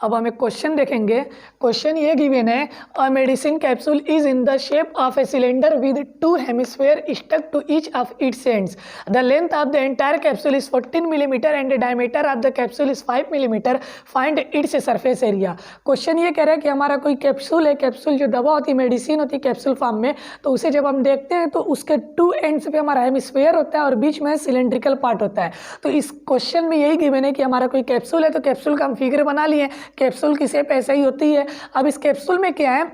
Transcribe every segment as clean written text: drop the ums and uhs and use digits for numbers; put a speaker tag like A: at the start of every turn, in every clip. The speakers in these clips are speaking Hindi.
A: अब हम एक क्वेश्चन देखेंगे। क्वेश्चन ये गिवन है, a medicine capsule is in the shape of a cylinder with 2 hemisphere stuck to each of its ends. The length of the entire capsule is 14 millimetre and the diameter of the capsule is 5 millimetre. Find its surface area. Question ये कह रहा है कि हमारा कोई कैप्सूल है, कैप्सूल जो दवा होती है, मेडिसिन होती है कैप्सूल फॉर्म में, तो उसे जब हम देखते हैं तो उसके 2 एंड्स पे हमारा हेमिस्फेयर होता है और बीच में सिलेंड्रिकल पार्ट होता है। तो इस क्वेश्चन में यही गिवन है कि हमारा कोई कैप्सूल है, तो कैप्सूल का हम फिगर बना लिए। कैप्सूल की शेप ऐसा ही होती है। अब इस कैप्सूल में क्या है,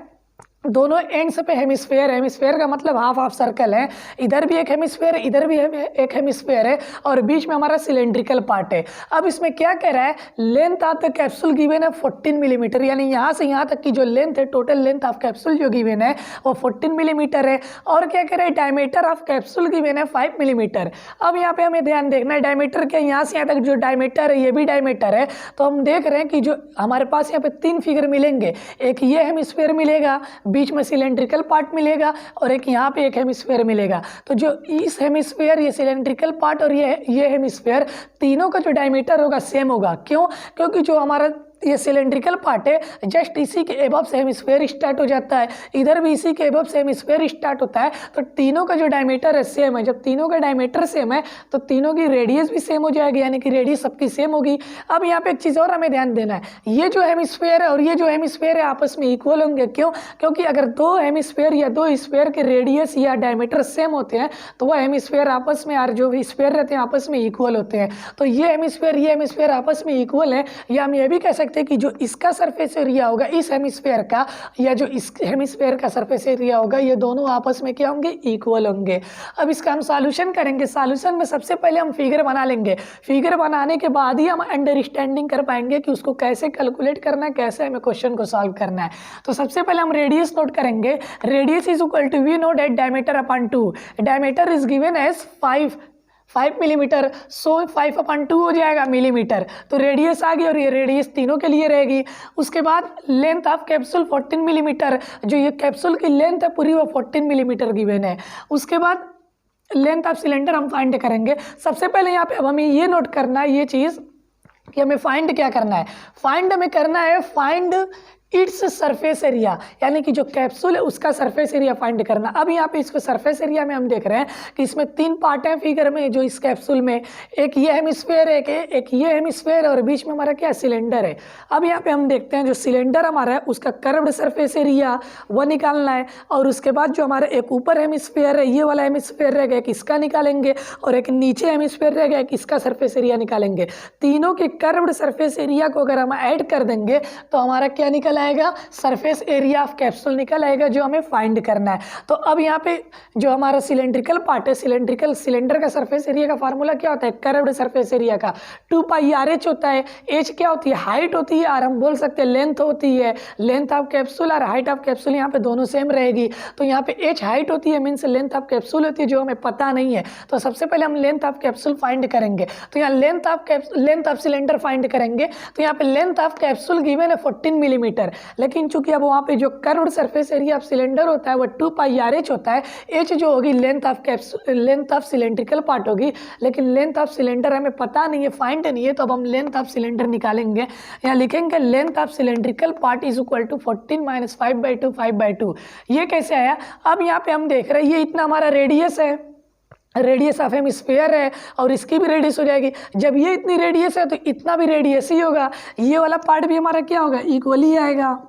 A: दोनों एंड्स पे हेमिस्फेयर है। हेमिस्फेयर का मतलब हाफ हाफ सर्कल है। इधर भी एक हेमिस्फेयर, इधर भी एक हेमिस्फेयर है और बीच में हमारा सिलेंड्रिकल पार्ट है। अब इसमें क्या कह रहा है, length of the capsule given है 14 मिलीमीटर, यानी यहाँ से यहाँ तक की जो लेंथ है, टोटल लेंथ ऑफ कैप्सूल जो गिवन है वो 14 मिलीमीटर है। और क्या कह रहा है, डायमीटर ऑफ कैप्सूल गिवन है 5 मिलीमीटर। अब यहाँ पे हमें ध्यान देखना है, डायमीटर क्या, यहाँ से यहाँ तक जो डायमीटर है ये भी डायमीटर है। तो हम देख रहे हैं कि जो हमारे पास यहाँ पे 3 फिगर मिलेंगे, एक ये हेमिस्फेयर मिलेगा, बीच में सिलेंड्रिकल पार्ट मिलेगा और एक यहाँ पे एक हेमिस्फेयर मिलेगा। तो जो इस हेमिस्फेयर, ये सिलेंड्रिकल पार्ट और ये हेमिस्फेयर, तीनों का जो डायमीटर होगा सेम होगा। क्यों? क्योंकि जो हमारा ये सिलेंड्रिकल पार्ट है जस्ट इसी के एबव से हेमिस्फेयर स्टार्ट हो जाता है, इधर भी इसी के एबव से हेमिस्फेयर स्टार्ट होता है। तो तीनों का जो डायमीटर है सेम है। जब तीनों का डायमीटर सेम है तो तीनों की रेडियस भी सेम हो जाएगी, यानी कि रेडियस सबकी सेम होगी। अब यहाँ पे एक चीज़ और हमें ध्यान देना है, ये जो हेमिस्फेयर है और ये जो हेमिस्फेयर है आपस में इक्वल होंगे। क्यों? क्योंकि अगर 2 हेमिस्फेयर या 2 स्फेयर के रेडियस या डायमीटर सेम होते हैं तो वह हेमिस्फेयर आपस में, और जो स्फेयर रहते हैं आपस में इक्वल होते हैं। तो ये हेमिस्फेयर आपस में इक्वल है। या हम ये भी कह सकते हैं कि जो इसका सरफेस एरिया होगा इस हेमिस्फेयर का, या जो इस हेमिस्फेयर का सरफेस एरिया होगा, ये दोनों आपस में क्या होंगे, इक्वल होंगे। अब इसका हम सॉल्यूशन करेंगे। सॉल्यूशन में सबसे पहले हम फिगर बना लेंगे। फिगर बनाने के बाद ही हम अंडरस्टैंडिंग कर पाएंगे कि उसको कैसे कैलकुलेट करना है, कैसे हमें क्वेश्चन को सॉल्व करना है। तो सबसे पहले हम रेडियस नोट करेंगे। Radius is equal to we note at diameter upon 2। Diameter is given as 5 millimetre, so 5/2 हो जाएगा मिलीमीटर। तो रेडियस आ गई और ये रेडियस तीनों के लिए रहेगी। उसके बाद लेंथ ऑफ कैप्सूल 14 मिलीमीटर, जो ये कैप्सूल की लेंथ है पूरी वो 14 मिलीमीटर गिवन है। उसके बाद लेंथ ऑफ सिलेंडर हम फाइंड करेंगे। सबसे पहले यहाँ पे अब हमें ये नोट करना है ये चीज़ कि हमें फाइंड क्या करना है। फाइंड हमें करना है फाइंड इट्स सरफेस एरिया, यानी कि जो कैप्सूल है उसका सरफेस एरिया फाइंड करना। अब यहाँ पे इसको सरफेस एरिया में हम देख रहे हैं कि इसमें 3 पार्ट हैं फिगर में, जो इस कैप्सूल में, एक ये हेमिस्फेयर है, एक ये हेमिस्फेयर और बीच में हमारा क्या सिलेंडर है। अब यहाँ पे हम देखते हैं जो सिलेंडर हमारा है उसका कर्व्ड सरफेस एरिया वो निकालना है। और उसके बाद जो हमारा एक ऊपर हेमिस्फेयर है, ये वाला हेमिस्फेयर रहेगा, एक इसका निकालेंगे, और एक नीचे हेमिस्फेयर रहेगा, एक इसका सरफेस एरिया निकालेंगे। तीनों के कर्व्ड सरफेस एरिया को अगर हम ऐड कर देंगे तो हमारा क्या निकल आएगा, सरफेस एरिया ऑफ कैप्सूल निकल आएगा, जो हमें फाइंड करना है। तो अब यहाँ पे जो हमारा सिलेंड्रिकल पार्ट है, सिलेंडर का सरफेस एरिया का फार्मूला क्या होता है, कर्व्ड सरफेस एरिया का 2πr/h होता है। एच क्या होती है, हाइट होती है, और हम बोल सकते हैं लेंथ होती है। लेंथ ऑफ कैप्सूल और हाइट ऑफ कैप्सूल यहाँ पे दोनों सेम रहेगी। तो यहाँ पे एच हाइट होती है, मीन्स लेंथ ऑफ कैप्सूल होती है, जो हमें पता नहीं है। तो सबसे पहले हम लेंथ ऑफ कैप्सूल फाइंड करेंगे। तो यहाँ लेंथ ऑफ सिलेंडर फाइंड करेंगे। तो यहाँ पे लेंथ ऑफ कैप्सूल गिवन है 14 मिलीमीटर, लेकिन चूंकि अब वहाँ पे जो curved surface area of cylinder होता है वो 2πr/h होता है। एच जो होगी length of capsule, length of cylindrical part होगी, लेकिन लेंथ ऑफ सिलेंडर हमें पता नहीं है, फाइंड नहीं है। तो अब हम लेंथ ऑफ सिलेंडर निकालेंगे। यहाँ लिखेंगे length of cylindrical part is equal to 14 - 5/2। ये कैसे आया? अब यहाँ पे हम देख रहे हैं ये इतना हमारा रेडियस है, रेडियस ऑफ हेमिस्फेयर है, और इसकी भी रेडियस हो जाएगी। जब ये इतनी रेडियस है तो इतना भी रेडियस ही होगा। ये वाला पार्ट भी हमारा क्या होगा, इक्वली आएगा।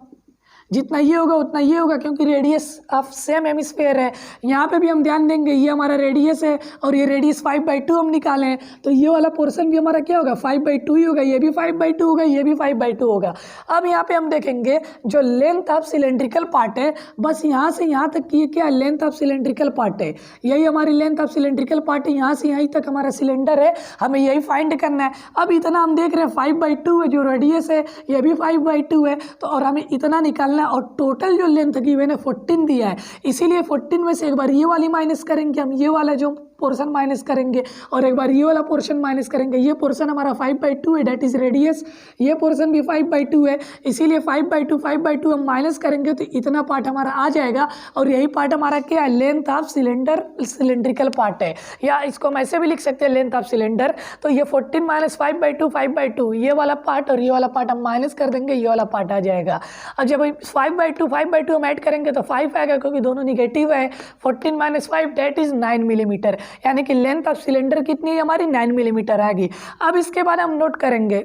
A: जितना ये होगा उतना ये होगा, क्योंकि रेडियस ऑफ सेम हेमिस्फेयर है। यहाँ पे भी हम ध्यान देंगे, ये हमारा रेडियस है और ये रेडियस 5/2 हम निकाले हैं, तो ये वाला पोर्शन भी हमारा क्या होगा, 5/2 ही होगा। ये भी 5/2 होगा, ये भी 5/2 होगा। अब यहाँ पे हम देखेंगे जो लेंथ ऑफ सिलेंड्रिकल पार्ट है, बस यहाँ से यहाँ तक की क्या लेंथ ऑफ सिलेंड्रिकल पार्ट है, यही हमारी लेंथ ऑफ सिलेंड्रिकल पार्ट है। यहाँ से यहीं तक हमारा सिलेंडर है, हमें यही फाइंड करना है। अब इतना हम देख रहे हैं 5/2 है, जो रेडियस है ये भी 5/2 है, तो और हमें इतना निकालना है। और टोटल जो लेंथ गिवन है 14 दिया है, इसीलिए 14 में से एक बार ये वाली माइनस करेंगे हम, ये वाला जो पोर्शन माइनस करेंगे और एक बार ये वाला पोर्शन माइनस करेंगे। ये पोर्शन हमारा 5/2 है, डेट इज रेडियस। ये पोर्शन भी 5/2 है, इसीलिए 5/2 हम माइनस करेंगे तो इतना पार्ट हमारा आ जाएगा। और यही पार्ट हमारा क्या है, length of cylinder, cylindrical part है, या इसको हम ऐसे भी लिख सकते हैं लेंथ ऑफ सिलेंडर। तो ये 14 माइनस 5/2 ये वाला पार्ट और ये वाला पार्ट हम माइनस कर देंगे, ये वाला पार्ट आ जाएगा। अब जब 5/2 हम ऐड करेंगे तो 5 आएगा, क्योंकि दोनों निगेटिव है। 14 माइनस 5 डेट इज 9 मिलीमीटर, यानी कि लेंथ ऑफ सिलेंडर कितनी है हमारी, 9 मिलीमीटर आएगी। अब इसके बाद हम नोट करेंगे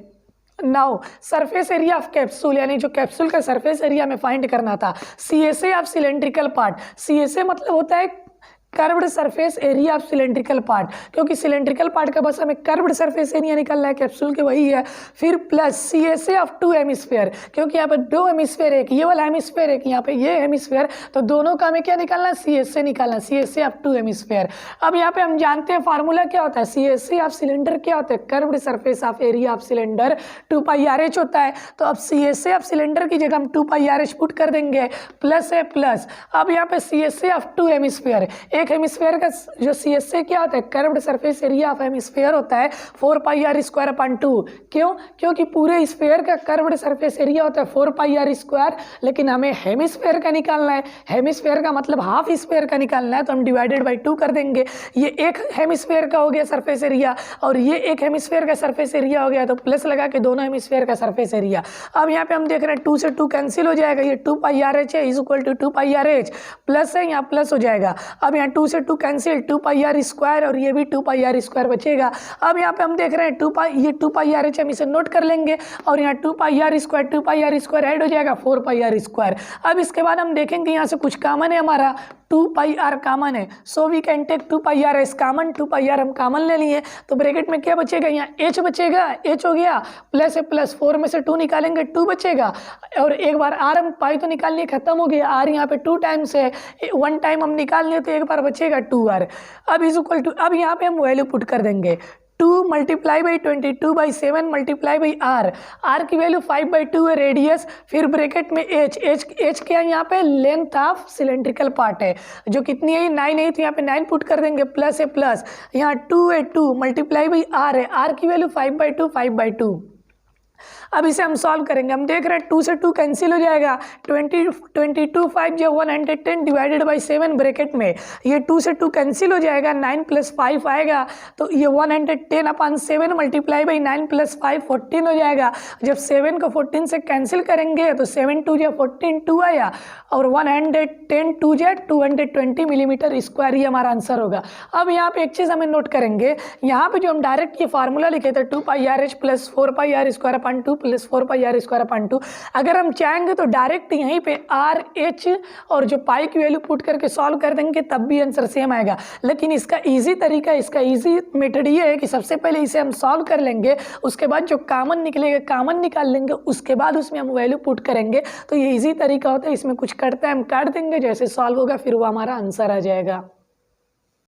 A: now surface area of capsule, यानी जो कैप्सूल का सरफेस एरिया में फाइंड करना था। CSA of cylindrical part, CSA मतलब होता है curved surface area of cylindrical part, क्योंकि सिलेंड्रिकल पार्ट का बस हमें कर्व्ड सरफेस एरिया निकलना है, कैप्सूल के वही है। फिर प्लस CSA ऑफ 2 हेमिस्फीयर, क्योंकि यहाँ पे 2 हेमिस्फीयर, एक ये वाला हेमिस्फीयर, एक यहाँ पे ये हेमिस्फीयर, तो दोनों का हमें क्या निकालना है, CSA निकालना, CSA ऑफ 2 हेमिस्फीयर। अब यहाँ पे हम जानते हैं फार्मूला क्या होता है, CSA ऑफ सिलेंडर क्या होता है, curved surface of area of cylinder 2πRH होता है। तो अब CSA ऑफ सिलेंडर की जगह हम 2πRH पुट कर देंगे, प्लस है प्लस। अब यहाँ पे CSA ऑफ 2 हेमिस्फीयर, एक हेमिस्फीयर का जो CSA क्या होता है, curved surface area of hemisphere होता है 4πr²/2। क्यों, क्योंकि पूरे स्फीयर का कर्व्ड सरफेस एरिया होता है 4πr², लेकिन हमें हेमिस्फीयर का निकालना है। हेमिस्फीयर का मतलब हाफ स्फीयर का निकालना है, तो हम डिवाइडेड बाई 2 कर देंगे। ये एक हेमिस्फीयर का हो गया सरफेस एरिया और ये एक हेमिस्फीयर का सरफेस एरिया हो गया, तो प्लस लगा के दोनों हेमिस्फीयर का सरफेस एरिया। अब यहाँ पे हम देख रहे हैं 2 से 2 कैंसिल हो जाएगा, ये 2πRH है is equal to 2πRH, plus है यहाँ प्लस हो जाएगा। अब यहाँ 2 से 2 कैंसिल, 2πr² और ये भी 2πr² बचेगा। अब यहाँ पे हम देख रहे हैं ये 2πRH हम इसे नोट कर लेंगे और यहाँ 2πr² ऐड हो जाएगा 4πr²। अब इसके बाद हम देखेंगे यहाँ से कुछ कॉमन है हमारा, 2πr कॉमन है, so we can take 2πr as common. 2πr हम कॉमन ले लिए तो ब्रैकेट में क्या बचेगा, यहाँ h बचेगा, h हो गया, प्लस है प्लस, 4 में से 2 निकालेंगे 2 बचेगा, और एक बार r हम पाई तो निकाल लिए, खत्म हो गया। r यहाँ पे 2 टाइम्स है, 1 टाइम हम निकाल लिए तो एक बार बचेगा 2r। अब इज इक्वल टू, अब यहाँ पे हम वैल्यू पुट कर देंगे, 2 multiply by 22/7 multiply by r की वैल्यू 5/2 है रेडियस, फिर ब्रैकेट में h क्या है यहाँ पे, लेंथ ऑफ सिलेंड्रिकल पार्ट है, जो कितनी है 9 है, तो यहाँ पे 9 पुट कर देंगे, प्लस है प्लस, यहाँ 2 है 2 मल्टीप्लाई बाई r है, r की वैल्यू 5/2। अब इसे हम सॉल्व करेंगे, हम देख रहे हैं 2 से 2 कैंसिल हो जाएगा, 22 5 जो 110 डिवाइडेड बाई 7 ब्रैकेट में, ये 2 से 2 कैंसिल हो जाएगा, 9 + 5 आएगा, तो ये 110/7 मल्टीप्लाई बाई 9 + 5 14 हो जाएगा। जब 7 को 14 से कैंसिल करेंगे तो 7 2 जो 14 2 आया, और 110 2 जो 220 मिलीमीटर स्क्वायर, ये हमारा आंसर होगा। अब यहाँ पे एक चीज़ हमें नोट करेंगे, यहाँ पे जो हम डायरेक्ट ये फार्मूला लिखे थे 2πRH + 4πr² + 4πr²/2, अगर हम चाहेंगे तो डायरेक्ट यहीं पे RH और जो पाई की वैल्यू पुट करके सॉल्व कर देंगे, तब भी आंसर सेम आएगा। लेकिन इसका इजी तरीका, इसका इजी मेथड ये है कि सबसे पहले इसे हम सॉल्व कर लेंगे, उसके बाद जो कॉमन निकलेगा कॉमन निकाल लेंगे, उसके बाद उसमें हम वैल्यू पुट करेंगे। तो ये इजी तरीका होता है, इसमें कुछ करता है हम काट देंगे, जैसे सॉल्व होगा फिर वो हमारा आंसर आ जाएगा।